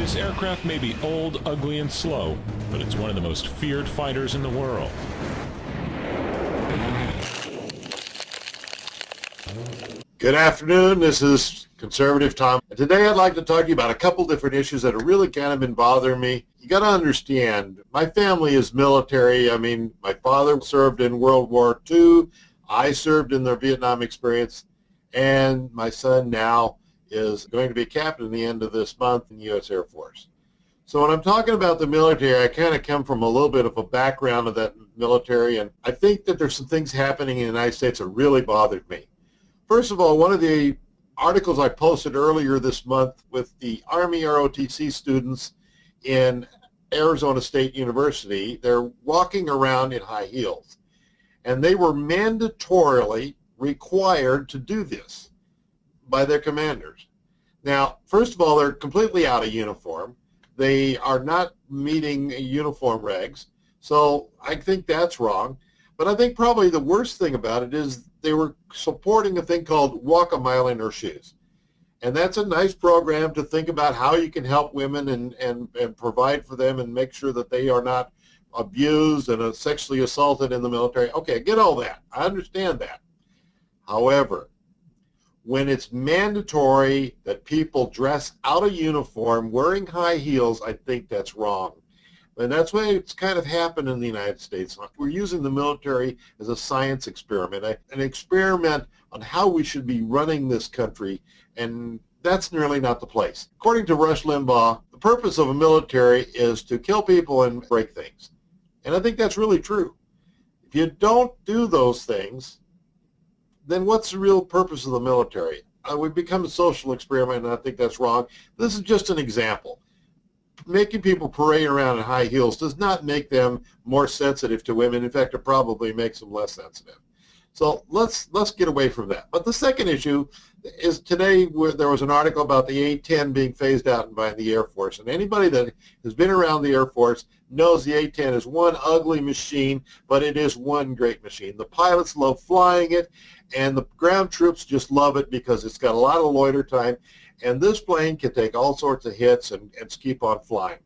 This aircraft may be old, ugly, and slow, but it's one of the most feared fighters in the world. Good afternoon, this is Conservative Tom. And today I'd like to talk to you about a couple different issues that have really kind of been bothering me. You got to understand, my family is military. I mean, my father served in World War II. I served in the Vietnam experience. And my son now is going to be a captain at the end of this month in the U.S. Air Force. So when I'm talking about the military, I kind of come from a little bit of a background of that military, and I think that there's some things happening in the United States that really bothered me. First of all, one of the articles I posted earlier this month with the Army ROTC students in Arizona State University, they're walking around in high heels, and they were mandatorily required to do this by their commanders. Now, first of all, they're completely out of uniform. They are not meeting uniform regs, so I think that's wrong. But I think probably the worst thing about it is they were supporting a thing called Walk a Mile in Her Shoes. And that's a nice program to think about how you can help women and provide for them and make sure that they are not abused and sexually assaulted in the military. Okay, I get all that. I understand that. However, when it's mandatory that people dress out of uniform wearing high heels, I think that's wrong. And that's why it's kind of happened in the United States. We're using the military as a science experiment, an experiment on how we should be running this country, and that's nearly not the place. According to Rush Limbaugh, the purpose of a military is to kill people and break things. And I think that's really true. If you don't do those things, then what's the real purpose of the military? We've become a social experiment, and I think that's wrong. This is just an example. Making people parade around in high heels does not make them more sensitive to women. In fact, it probably makes them less sensitive. So let's get away from that. But the second issue is today there was an article about the A-10 being phased out by the Air Force. And anybody that has been around the Air Force knows the A-10 is one ugly machine, but it is one great machine. The pilots love flying it, and the ground troops just love it because it's got a lot of loiter time. And this plane can take all sorts of hits and keep on flying.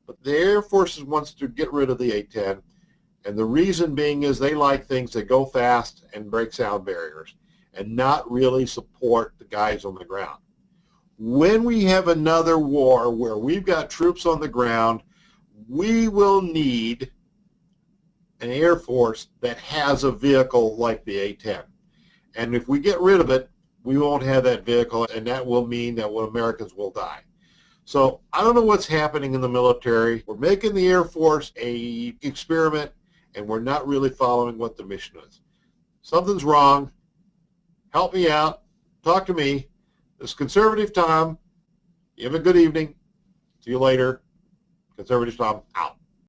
But the Air Force wants to get rid of the A-10. And the reason being is they like things that go fast and break sound barriers and not really support the guys on the ground. When we have another war where we've got troops on the ground, we will need an Air Force that has a vehicle like the A-10. And if we get rid of it, we won't have that vehicle, and that will mean that Americans will die. So I don't know what's happening in the military. We're making the Air Force an experiment, and we're not really following what the mission is. Something's wrong. Help me out. Talk to me. This is Conservative Tom. You have a good evening. See you later. Conservative Tom out.